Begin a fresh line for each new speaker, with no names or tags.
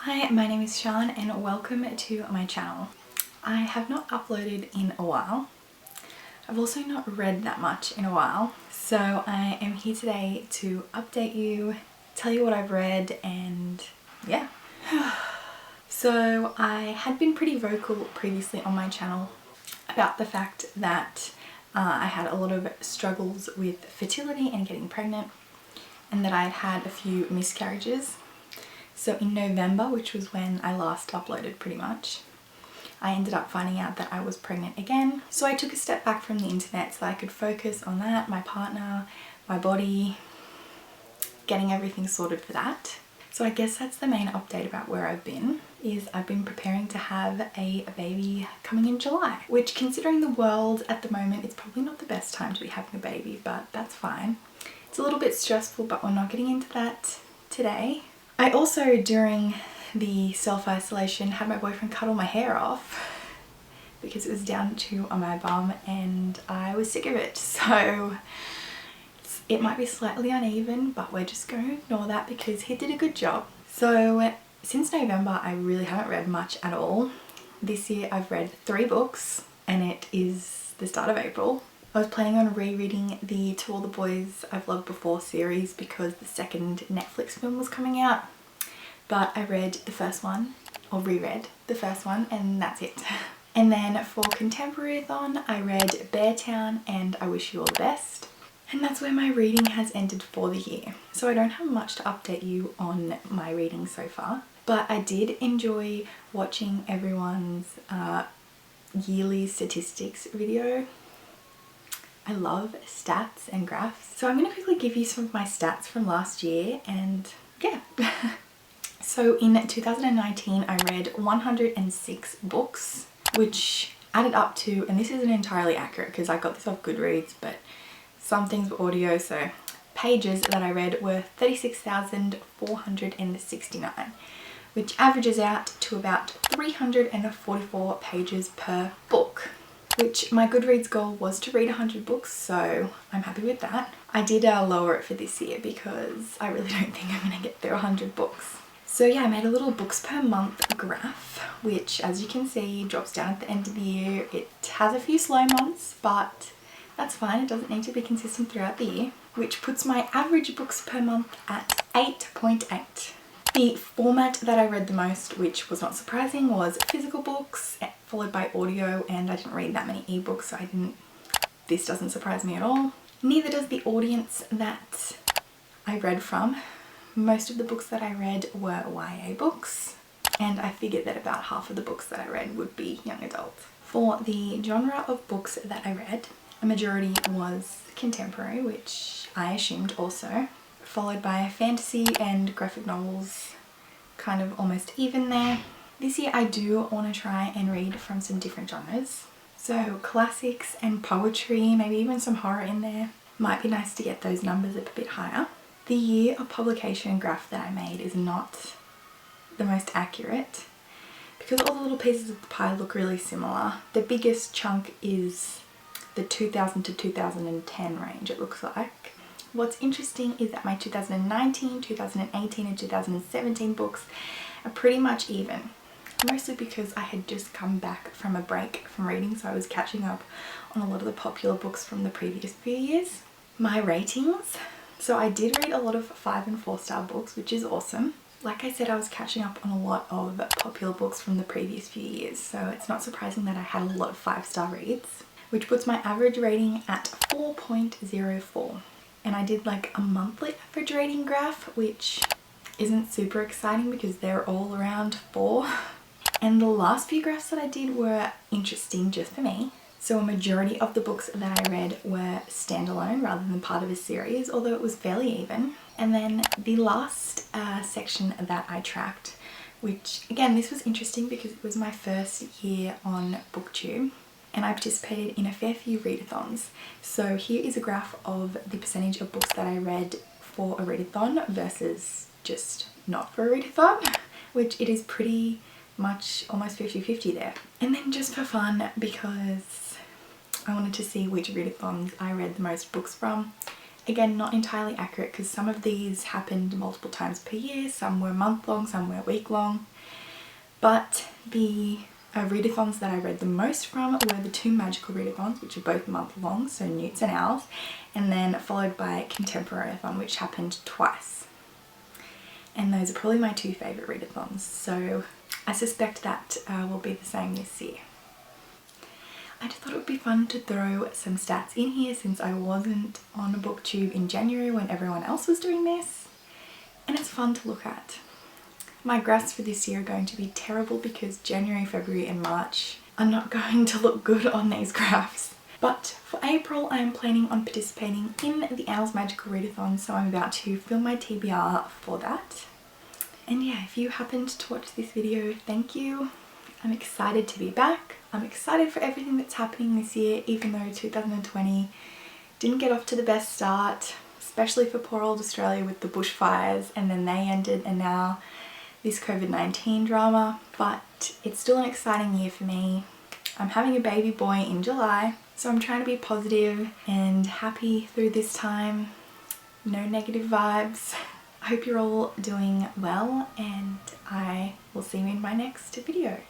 Hi, my name is Shan and welcome to my channel. I have not uploaded in a while. I've also not read that much in a while, so I am here today to update you, tell you what I've read, and yeah. So I had been pretty vocal previously on my channel about the fact that I had a lot of struggles with fertility and getting pregnant, and that I had had a few miscarriages. So in November, which was when I last uploaded pretty much, I ended up finding out that I was pregnant again. So I took a step back from the internet so I could focus on that, my partner, my body, getting everything sorted for that. So I guess that's the main update about where I've been, is I've been preparing to have a baby coming in July, which, considering the world at the moment, it's probably not the best time to be having a baby, but that's fine. It's a little bit stressful, but we're not getting into that today. I also, during the self-isolation, had my boyfriend cut all my hair off because it was down to my bum and I was sick of it. So it might be slightly uneven, but we're just going to ignore that because he did a good job. So since November, I really haven't read much at all. This year I've read 3 books and it is the start of April. I was planning on rereading the To All the Boys I've Loved Before series because the second Netflix film was coming out, but I read the first one, or reread the first one, and that's it. And then for Contemporary-thon, I read Beartown and I Wish You All the Best. And that's where my reading has ended for the year. So I don't have much to update you on my reading so far, but I did enjoy watching everyone's yearly statistics video. I love stats and graphs. So I'm going to quickly give you some of my stats from last year, and yeah. So in 2019 I read 106 books, which added up to, and this isn't entirely accurate because I got this off Goodreads, but some things were audio, so pages that I read were 36,469, which averages out to about 344 pages per book, which my Goodreads goal was to read 100 books, so I'm happy with that. I did lower it for this year because I really don't think I'm going to get through 100 books. So yeah, I made a little books per month graph, which, as you can see, drops down at the end of the year. It has a few slow months, but that's fine. It doesn't need to be consistent throughout the year, which puts my average books per month at 8.8. The format that I read the most, which was not surprising, was physical books, followed by audio, and I didn't read that many ebooks, so this doesn't surprise me at all. Neither does the audience that I read from. Most of the books that I read were YA books, and I figured that about half of the books that I read would be young adult. For the genre of books that I read, a majority was contemporary, which I assumed also, followed by fantasy and graphic novels, kind of almost even there. This year I do want to try and read from some different genres. So classics and poetry, maybe even some horror in there. Might be nice to get those numbers up a bit higher. The year of publication graph that I made is not the most accurate because all the little pieces of the pie look really similar. The biggest chunk is the 2000 to 2010 range, it looks like. What's interesting is that my 2019, 2018 and 2017 books are pretty much even. Mostly because I had just come back from a break from reading, so I was catching up on a lot of the popular books from the previous few years. My ratings. So I did read a lot of 5 and 4-star books, which is awesome. Like I said, I was catching up on a lot of popular books from the previous few years, so it's not surprising that I had a lot of 5-star reads, which puts my average rating at 4.04. And I did like a monthly average rating graph, which isn't super exciting because they're all around 4. And the last few graphs that I did were interesting just for me. So a majority of the books that I read were standalone rather than part of a series, although it was fairly even. And then the last section that I tracked, which again, this was interesting because it was my first year on BookTube and I participated in a fair few readathons. So here is a graph of the percentage of books that I read for a readathon versus just not for a readathon, which it is pretty much almost 50-50 there. And then just for fun, because I wanted to see which readathons I read the most books from, Again, not entirely accurate because some of these happened multiple times per year, some were month long, some were week long. But the readathons that I read the most from were the 2 magical readathons, which are both month long, so Newts and Owls, and then followed by Contemporary-a-thon, which happened twice. And those are probably my 2 favourite readathons, so I suspect that will be the same this year. I just thought it would be fun to throw some stats in here since I wasn't on BookTube in January when everyone else was doing this, and it's fun to look at. My graphs for this year are going to be terrible because January, February and March are not going to look good on these graphs. But for April I am planning on participating in the Owls Magical Readathon, so I'm about to film my TBR for that. And yeah, if you happened to watch this video, thank you. I'm excited to be back. I'm excited for everything that's happening this year, even though 2020 didn't get off to the best start, especially for poor old Australia with the bushfires, and then they ended, and now this COVID-19 drama. But it's still an exciting year for me. I'm having a baby boy in July, so I'm trying to be positive and happy through this time. No negative vibes. I hope you're all doing well, and I will see you in my next video.